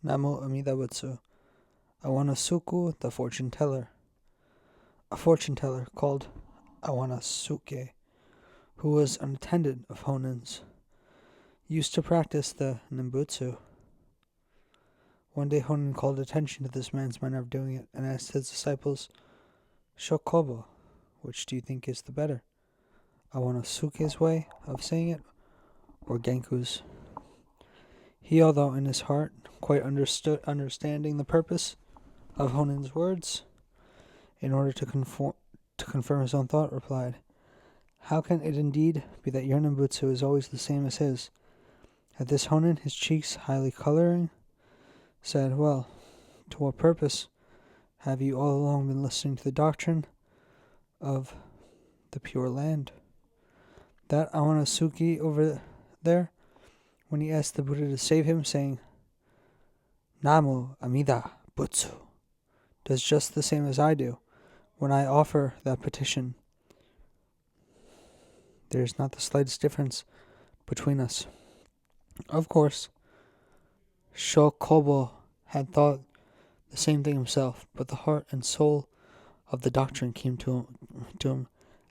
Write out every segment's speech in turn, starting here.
Namo Amida-butsu. Awanasuku, the fortune teller. A fortune teller called Awanasuke, who was an attendant of Honen's, used to practice the ninbutsu. One day Honen called attention to this man's manner of doing it and asked his disciples, Shokobo, which do you think is the better? Awanasuke's way of saying it, or Genku's? He, although in his heart quite understanding the purpose of Honen's words, in order to confirm his own thought, replied, How can it indeed be that your ninbutsu is always the same as his? At this Honen, his cheeks highly coloring, said, Well, to what purpose have you all along been listening to the doctrine of the Pure Land? That Awanasuke over there, when he asked the Buddha to save him, saying, Namo Amida-butsu, does just the same as I do when I offer that petition. There is not the slightest difference between us. Of course, Shokobo had thought the same thing himself, but the heart and soul of the doctrine came to him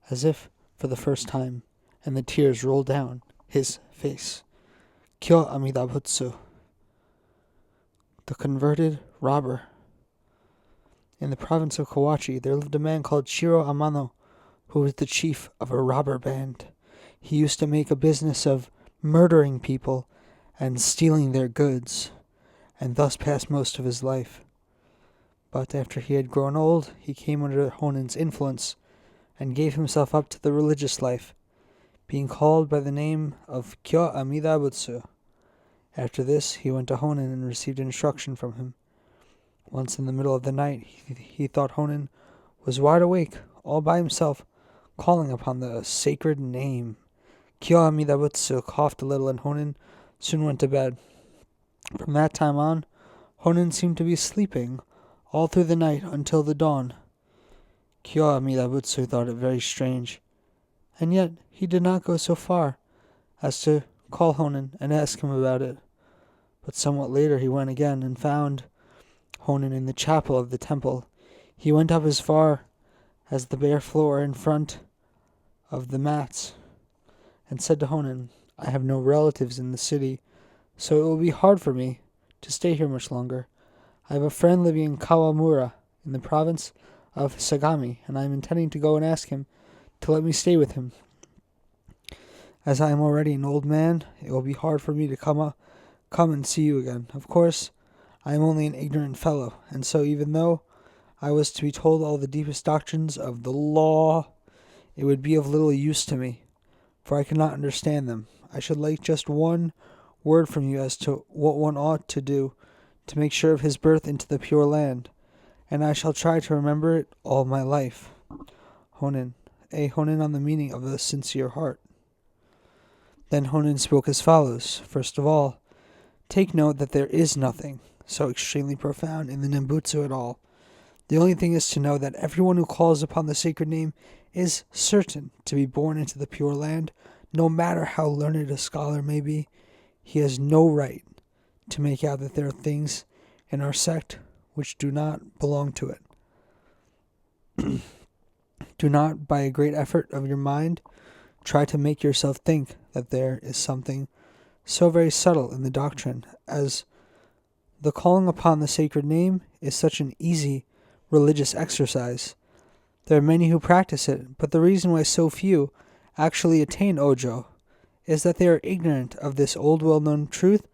as if for the first time, and the tears rolled down his face. Kyo Amida-butsu, the converted robber. In the province of Kawachi, there lived a man called Shiro Amano, who was the chief of a robber band. He used to make a business of murdering people and stealing their goods, and thus passed most of his life. But after he had grown old, he came under Honen's influence and gave himself up to the religious life, being called by the name of Kyo Amida-butsu. After this, he went to Honen and received instruction from him. Once in the middle of the night, he thought Honen was wide awake, all by himself, calling upon the sacred name. Kyo Amida-butsu coughed a little, and Honen soon went to bed. From that time on, Honen seemed to be sleeping all through the night until the dawn. Kyo Amida-butsu thought it very strange, and yet he did not go so far as to call Honen and ask him about it. But somewhat later he went again and found Honen in the chapel of the temple. He went up as far as the bare floor in front of the mats and said to Honen, I have no relatives in the city, so it will be hard for me to stay here much longer. I have a friend living in Kawamura in the province of Sagami, and I am intending to go and ask him to let me stay with him. As I am already an old man, it will be hard for me to come and see you again. Of course, I am only an ignorant fellow, and so even though I was to be told all the deepest doctrines of the law, it would be of little use to me, for I cannot understand them. I should like just one word from you as to what one ought to do to make sure of his birth into the Pure Land, and I shall try to remember it all my life. Honen on the meaning of a sincere heart. Then Honen spoke as follows. First of all, take note that there is nothing so extremely profound in the ninbutsu at all. The only thing is to know that everyone who calls upon the sacred name is certain to be born into the Pure Land, no matter how learned a scholar may be. He has no right to make out that there are things in our sect which do not belong to it. Do not, by a great effort of your mind, try to make yourself think that there is something so very subtle in the doctrine as the calling upon the sacred name is such an easy religious exercise. There are many who practice it, but the reason why so few actually attain Ojo is that they are ignorant of this old well-known truth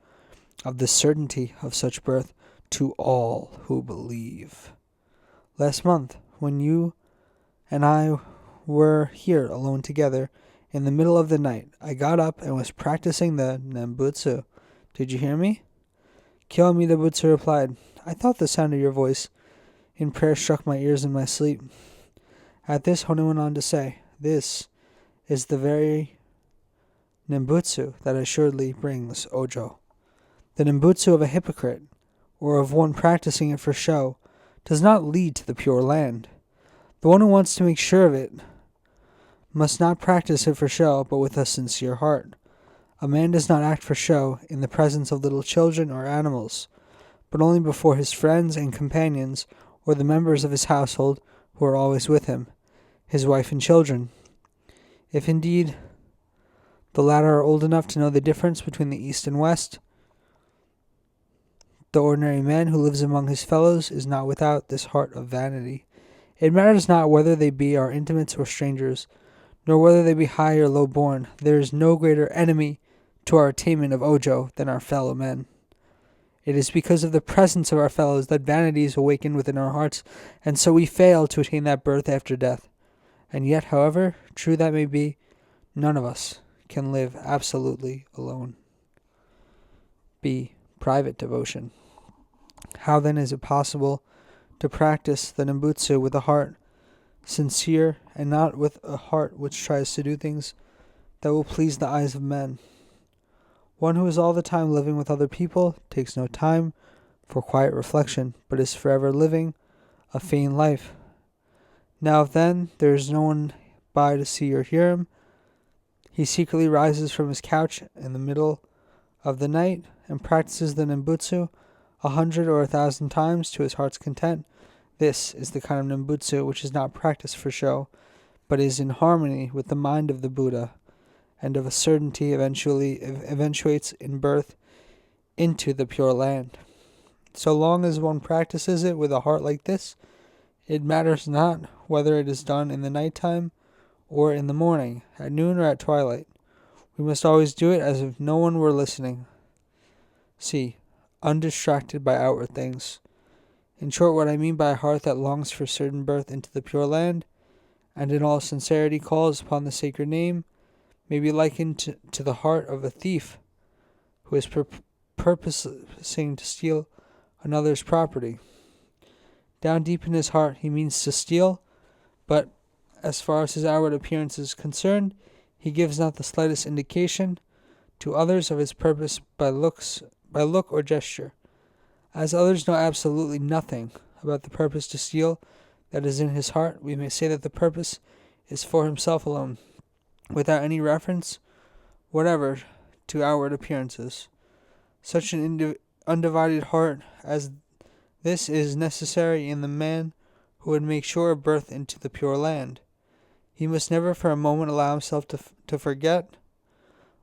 of the certainty of such birth to all who believe. Last month, when you and I were here alone together, in the middle of the night, I got up and was practicing the ninbutsu. Did you hear me? Kyo Amida-butsu replied, I thought the sound of your voice in prayer struck my ears in my sleep. At this, Honen went on to say, This is the very ninbutsu that assuredly brings Ojo. The ninbutsu of a hypocrite, or of one practicing it for show, does not lead to the Pure Land. The one who wants to make sure of it must not practice it for show, but with a sincere heart. A man does not act for show in the presence of little children or animals, but only before his friends and companions, or the members of his household who are always with him, his wife and children. If indeed the latter are old enough to know the difference between the East and West, the ordinary man who lives among his fellows is not without this heart of vanity. It matters not whether they be our intimates or strangers, nor whether they be high or low born. There is no greater enemy to our attainment of Ojo than our fellow men. It is because of the presence of our fellows that vanity is awakened within our hearts, and so we fail to attain that birth after death. And yet, however true that may be, none of us can live absolutely alone. B. Private devotion. How then is it possible to practice the Nembutsu with a heart sincere and not with a heart which tries to do things that will please the eyes of men? One who is all the time living with other people takes no time for quiet reflection, but is forever living a feigned life. Now if then there is no one by to see or hear him, he secretly rises from his couch in the middle of the night and practices the Nembutsu 100 or 1,000 times to his heart's content. This is the kind of Nembutsu which is not practiced for show, but is in harmony with the mind of the Buddha, and of a certainty eventuates in birth into the Pure Land. So long as one practices it with a heart like this, it matters not whether it is done in the night-time or in the morning, at noon or at twilight. We must always do it as if no one were listening. C. Undistracted by outward things. In short, what I mean by a heart that longs for certain birth into the Pure Land, and in all sincerity calls upon the sacred name, may be likened to the heart of a thief who is purposing to steal another's property. Down deep in his heart he means to steal, but as far as his outward appearance is concerned, he gives not the slightest indication to others of his purpose by look or gesture. As others know absolutely nothing about the purpose to steal that is in his heart, we may say that the purpose is for himself alone, without any reference whatever to outward appearances. Such an undivided heart as this is necessary in the man who would make sure of birth into the Pure Land. He must never for a moment allow himself to forget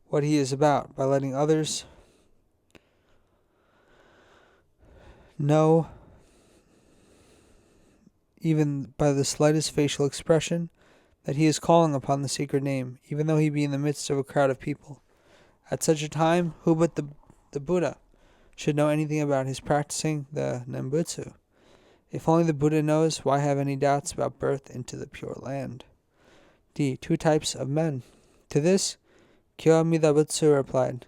what he is about by letting others know, even by the slightest facial expression, that he is calling upon the sacred name, even though he be in the midst of a crowd of people. At such a time, who but the Buddha should know anything about his practicing the Nembutsu? If only the Buddha knows, why have any doubts about birth into the Pure Land? D. Two types of men. To this, Kyo Amida-butsu replied,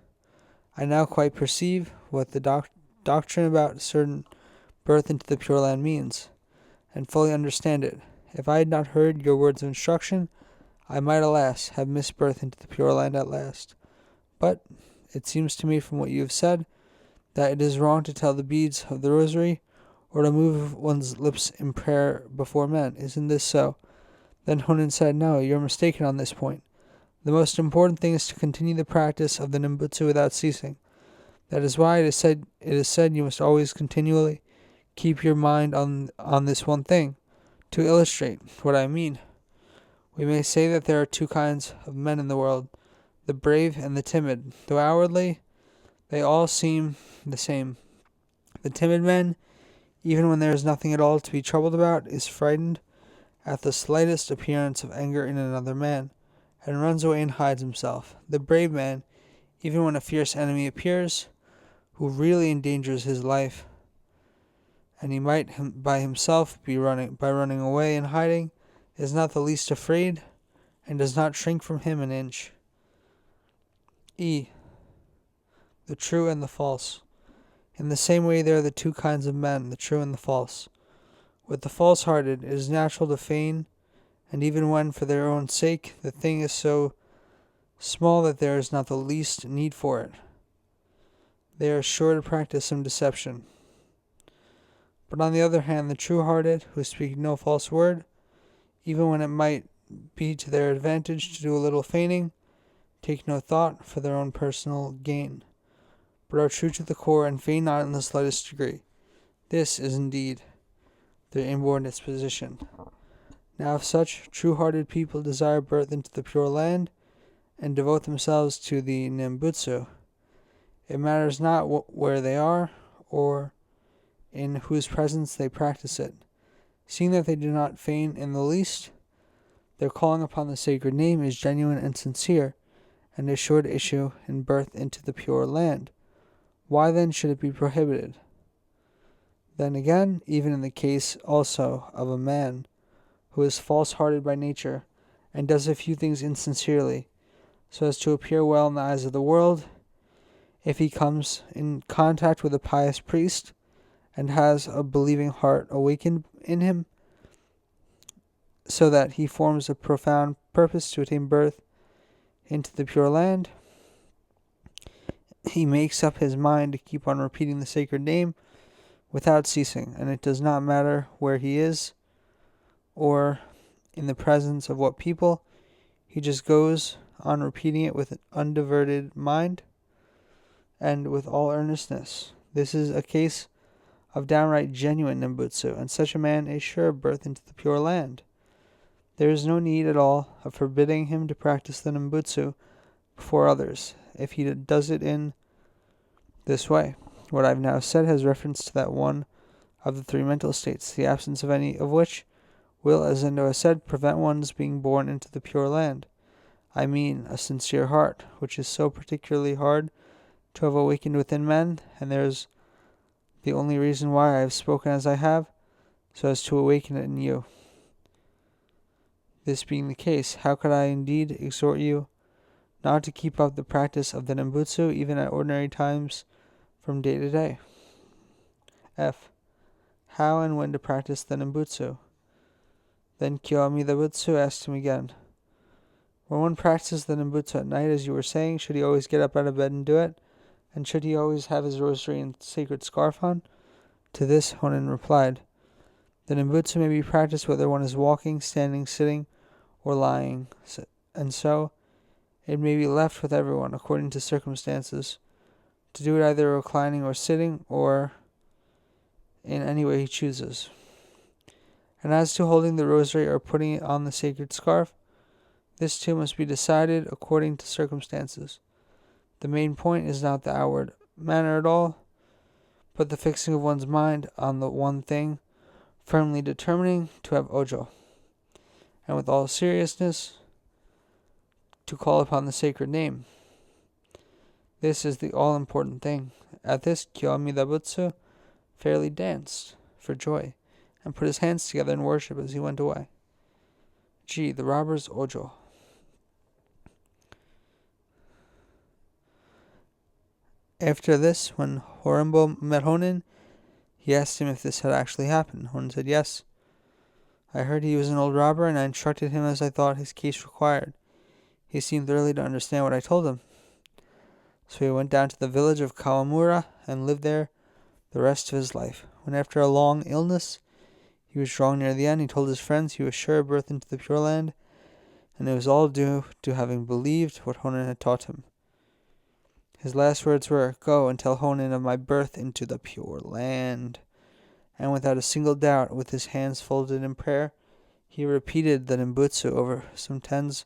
I now quite perceive what the doctrine about certain birth into the Pure Land means, and fully understand it. If I had not heard your words of instruction, I might, alas, have missed birth into the Pure Land at last. But it seems to me from what you have said that it is wrong to tell the beads of the rosary or to move one's lips in prayer before men. Isn't this so? Then Honen said, No, you're mistaken on this point. The most important thing is to continue the practice of the Nembutsu without ceasing. That is why it is said you must always continually keep your mind on this one thing. To illustrate what I mean, we may say that there are two kinds of men in the world, the brave and the timid, though outwardly they all seem the same. The timid man, even when there is nothing at all to be troubled about, is frightened at the slightest appearance of anger in another man, and runs away and hides himself. The brave man, even when a fierce enemy appears, who really endangers his life, and he might by himself be running away and hiding, is not the least afraid, and does not shrink from him an inch. E. The true and the false. In the same way there are the two kinds of men, the true and the false. With the false-hearted it is natural to feign, and even when for their own sake the thing is so small that there is not the least need for it, they are sure to practice some deception. But on the other hand, the true-hearted, who speak no false word, even when it might be to their advantage to do a little feigning, take no thought for their own personal gain, but are true to the core and feign not in the slightest degree. This is indeed their inborn disposition. Now if such true-hearted people desire birth into the Pure Land, and devote themselves to the Nembutsu, it matters not where they are, or in whose presence they practice it. Seeing that they do not feign in the least, their calling upon the sacred name is genuine and sincere, and is sure to issue in birth into the Pure Land. Why then should it be prohibited? Then again, even in the case also of a man who is false-hearted by nature, and does a few things insincerely, so as to appear well in the eyes of the world, if he comes in contact with a pious priest, and has a believing heart awakened in him, so that he forms a profound purpose to attain birth into the Pure Land, he makes up his mind to keep on repeating the sacred name without ceasing, and it does not matter where he is, or in the presence of what people, he just goes on repeating it with an undiverted mind and with all earnestness. This is a case of downright genuine Nembutsu, and such a man is sure of birth into the Pure Land. There is no need at all of forbidding him to practice the Nembutsu before others, if he does it in this way. What I have now said has reference to that one of the three mental states, the absence of any of which will, as Endo has said, prevent one's being born into the Pure Land. I mean a sincere heart, which is so particularly hard to have awakened within men, and there is the only reason why I have spoken as I have, so as to awaken it in you. This being the case, how could I indeed exhort you not to keep up the practice of the Nembutsu even at ordinary times from day to day? F. How and when to practice the Nembutsu? Then Amida-butsu asked him again, when one practices the Nembutsu at night, as you were saying, should he always get up out of bed and do it? And should he always have his rosary and sacred scarf on? To this, Honen replied, the Nembutsu may be practiced whether one is walking, standing, sitting, or lying, and so it may be left with everyone, according to circumstances, to do it either reclining or sitting, or in any way he chooses. And as to holding the rosary or putting it on the sacred scarf, this too must be decided according to circumstances. The main point is not the outward manner at all, but the fixing of one's mind on the one thing, firmly determining to have ojo, and with all seriousness to call upon the sacred name. This is the all-important thing. At this, Amida-butsu fairly danced for joy, and put his hands together in worship as he went away. G. The robber's ojo. After this, when Horenbo met Honen, he asked him if this had actually happened. Honen said yes. I heard he was an old robber, and I instructed him as I thought his case required. He seemed thoroughly to understand what I told him. So he went down to the village of Kawamura and lived there the rest of his life. When after a long illness he was drawing near the end, he told his friends he was sure of birth into the Pure Land, and it was all due to having believed what Honen had taught him. His last words were, go and tell Honen of my birth into the Pure Land. And without a single doubt, with his hands folded in prayer, he repeated the Nembutsu over some tens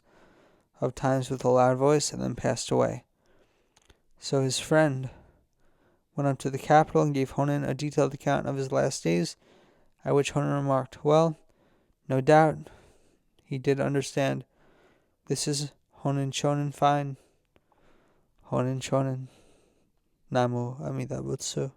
of times with a loud voice, and then passed away. So his friend went up to the capital and gave Honen a detailed account of his last days, at which Honen remarked, well, no doubt he did understand. This is Honen Shonen fine. Honen Shonen. Namu Amida-butsu.